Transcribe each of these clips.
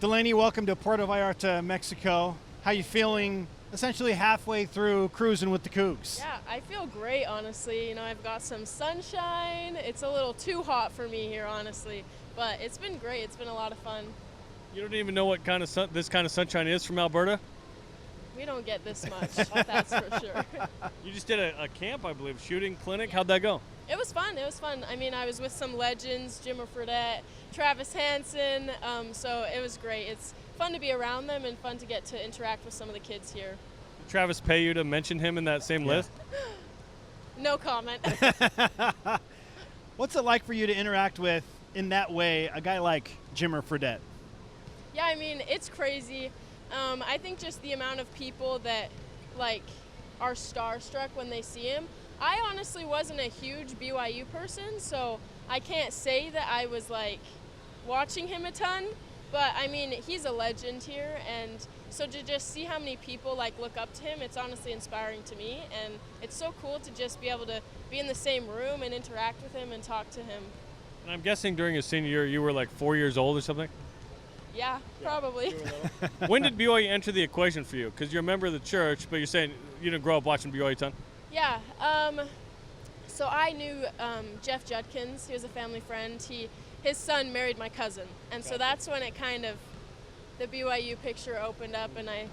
Delaney, welcome to Puerto Vallarta, Mexico. How you feeling essentially halfway through cruising with the Cougs? Yeah, I feel great, honestly. You know, I've got some sunshine. It's a little too hot for me here, honestly, but it's been great. It's been a lot of fun. You don't even know what kind of this kind of sunshine is from Alberta? We don't get this much, that's for sure. You just did a camp, I believe, shooting clinic. How'd that go? It was fun. It was fun. I mean, I was with some legends, Jimmer Fredette, Travis Hansen, so it was great. It's fun to be around them and fun to get to interact with some of the kids here. Did Travis pay you to mention him in that same list? No comment. What's it like for you to interact with, in that way, a guy like Jimmer Fredette? Yeah, I mean, it's crazy. I think just the amount of people that, like, are starstruck when they see him. I honestly wasn't a huge BYU person, so I can't say that I was, like, watching him a ton. But, I mean, he's a legend here, and so to just see how many people, like, look up to him, it's honestly inspiring to me. And it's so cool to just be able to be in the same room and interact with him and talk to him. And I'm guessing during his senior year you were, like, 4 years old or something? Yeah, probably. When did BYU enter the equation for you? Because you're a member of the church, but you're saying you didn't grow up watching BYU a ton? Yeah, so I knew Jeff Judkins. He was a family friend. His son married my cousin, and so that's when it kind of, the BYU picture opened up, and I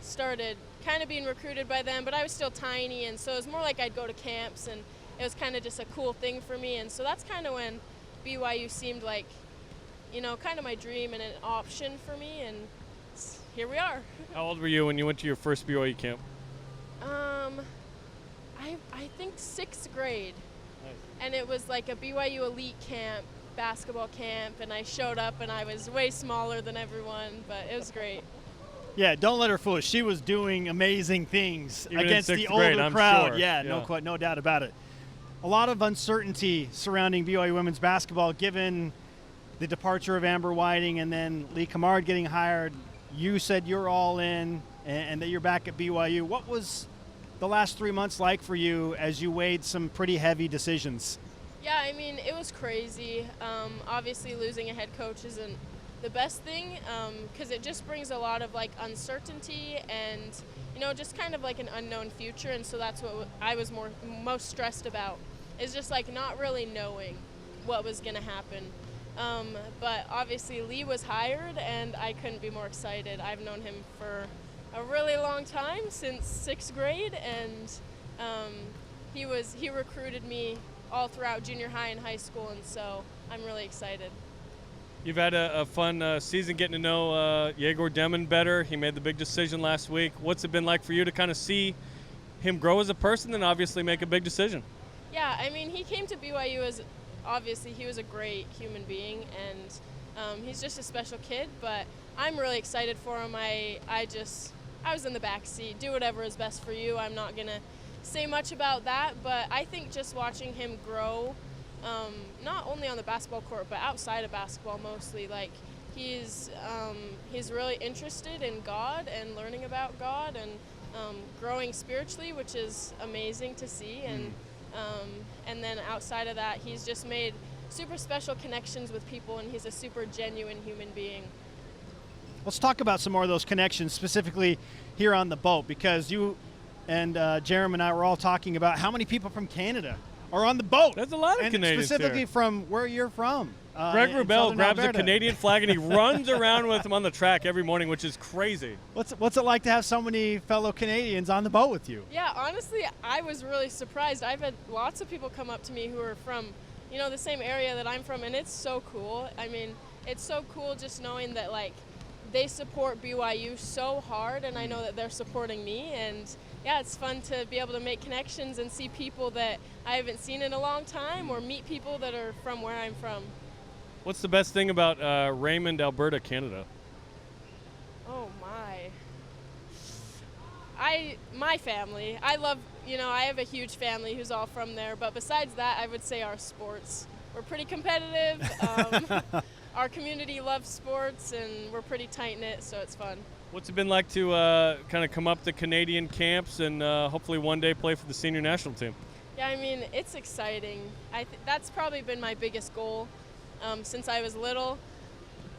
started kind of being recruited by them, but I was still tiny, and so it was more like I'd go to camps, and it was kind of just a cool thing for me, and so that's kind of when BYU seemed like, you know, kind of my dream and an option for me, and here we are. How old were you when you went to your first BYU camp? I think 6th grade. Nice. And it was like a BYU elite camp, basketball camp, and I showed up and I was way smaller than everyone, but it was great. Yeah, don't let her fool us. She was doing amazing things Even against in the 6th older grade, I'm crowd. sure. Yeah, Yeah. no doubt about it. A lot of uncertainty surrounding BYU women's basketball, given the departure of Amber Whiting and then Lee Kamard getting hired. You said you're all in and that you're back at BYU. What was the last 3 months like for you as you weighed some pretty heavy decisions? Yeah, I mean, it was crazy. Obviously, losing a head coach isn't the best thing because it just brings a lot of, like, uncertainty and, you know, just kind of like an unknown future. And so that's what I was most stressed about, is just, like, not really knowing what was going to happen. But obviously Lee was hired, and I couldn't be more excited. I've known him for a really long time, since 6th grade, and he recruited me all throughout junior high and high school, and so I'm really excited. You've had a fun season getting to know Yegor Demon better. He made the big decision last week. What's it been like for you to kind of see him grow as a person and obviously make a big decision? Yeah, I mean, he came to BYU as, obviously, he was a great human being, and he's just a special kid, but I'm really excited for him. I was in the back seat. Do whatever is best for you. I'm not going to say much about that, but I think just watching him grow, not only on the basketball court, but outside of basketball mostly, like, he's really interested in God and learning about God and growing spiritually, which is amazing to see. And then outside of that, he's just made super special connections with people, and he's a super genuine human being. Let's talk about some more of those connections, specifically here on the boat, because you and Jeremy and I were all talking about how many people from Canada are on the boat. There's a lot of and Canadians specifically here. From where you're from. Greg in Rubel Southern grabs Alberta. a Canadian flag and he runs around with him on the track every morning, which is crazy. What's it like to have so many fellow Canadians on the boat with you? Yeah, honestly, I was really surprised. I've had lots of people come up to me who are from, you know, the same area that I'm from, and it's so cool. I mean, it's so cool just knowing that, like, they support BYU so hard, and I know that they're supporting me, and yeah, it's fun to be able to make connections and see people that I haven't seen in a long time, or meet people that are from where I'm from. What's the best thing about Raymond, Alberta, Canada? Oh my family. I love, you know, I have a huge family who's all from there, but besides that, I would say our sports. We're pretty competitive. Our community loves sports, and we're pretty tight-knit, so it's fun. What's it been like to kind of come up the Canadian camps and hopefully one day play for the senior national team? Yeah, I mean, it's exciting. That's probably been my biggest goal since I was little.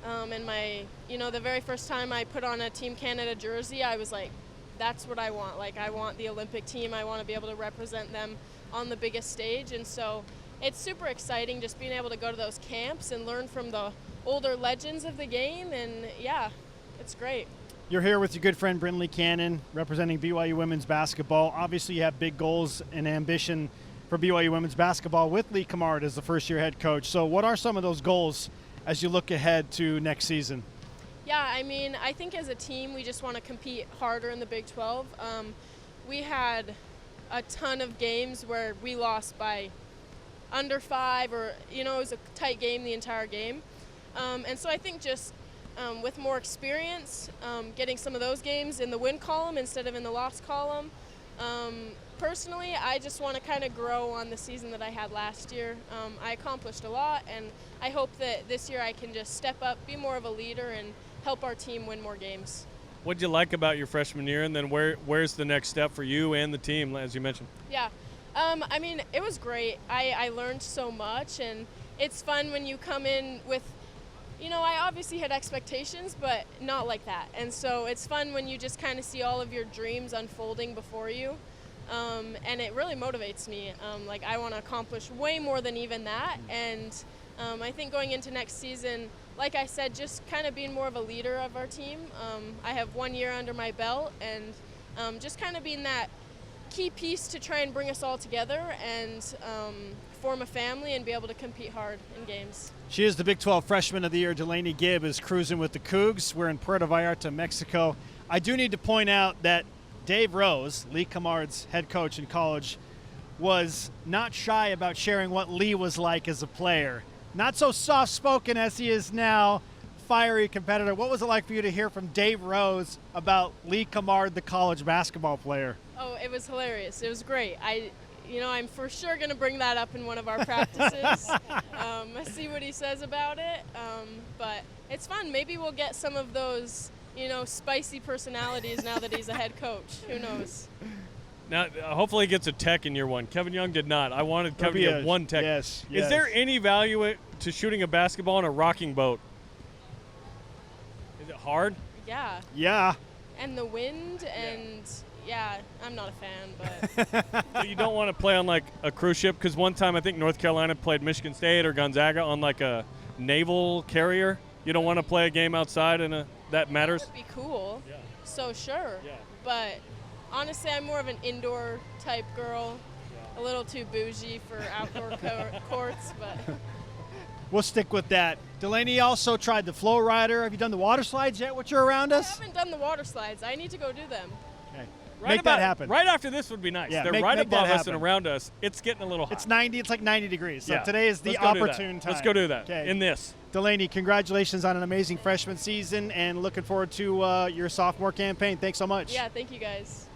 And the very first time I put on a Team Canada jersey, I was like, that's what I want. Like, I want the Olympic team. I want to be able to represent them on the biggest stage. And so it's super exciting just being able to go to those camps and learn from the older legends of the game. And yeah, it's great. You're here with your good friend Brinley Cannon, representing BYU Women's Basketball. Obviously, you have big goals and ambition for BYU Women's Basketball with Lee Kamard as the first-year head coach. So what are some of those goals as you look ahead to next season? Yeah, I mean, I think as a team, we just want to compete harder in the Big 12. We had a ton of games where we lost by under 5 or, it was a tight game the entire game. And so I think just with more experience, getting some of those games in the win column instead of in the loss column. Personally, I just want to kind of grow on the season that I had last year. I accomplished a lot, and I hope that this year I can just step up, be more of a leader, and help our team win more games. What did you like about your freshman year, and then where's the next step for you and the team, as you mentioned? Yeah, I mean, it was great. I learned so much, and it's fun when you come in with, I obviously had expectations, but not like that. And so it's fun when you just kind of see all of your dreams unfolding before you. And it really motivates me. I want to accomplish way more than even that. And I think going into next season, like I said, just kind of being more of a leader of our team. I have 1 year under my belt, and just kind of being that key piece to try and bring us all together and form a family and be able to compete hard in games. She is the Big 12 Freshman of the Year. Delaney Gibb is cruising with the Cougs. We're in Puerto Vallarta, Mexico. I do need to point out that Dave Rose, Lee Kamard's head coach in college, was not shy about sharing what Lee was like as a player. Not so soft-spoken as he is now, fiery competitor. What was it like for you to hear from Dave Rose about Lee Kamard, the college basketball player? Oh, it was hilarious. It was great. I'm for sure going to bring that up in one of our practices. See what he says about it. But it's fun. Maybe we'll get some of those, spicy personalities now that he's a head coach. Who knows? Now, hopefully he gets a tech in year one. Kevin Young did not. I wanted Kevin to get one tech. Yes. Is there any value to shooting a basketball on a rocking boat? Is it hard? Yeah. Yeah. And the wind and... Yeah, I'm not a fan, but... So you don't want to play on, a cruise ship? Because one time I think North Carolina played Michigan State or Gonzaga on, a naval carrier. You don't want to play a game outside that matters? That would be cool. Yeah. So, sure. Yeah. But, honestly, I'm more of an indoor type girl. Yeah. A little too bougie for outdoor courts, but... We'll stick with that. Delaney also tried the flow rider. Have you done the water slides yet, which are around us? I haven't done the water slides. I need to go do them. Okay. Make that happen. Right after this would be nice. Yeah, They're right above us and around us. It's getting a little hot. It's 90. It's like 90 degrees. So yeah. today is the opportune time. Let's go do that. Okay. In this. Delaney, congratulations on an amazing freshman season and looking forward to your sophomore campaign. Thanks so much. Yeah, thank you guys.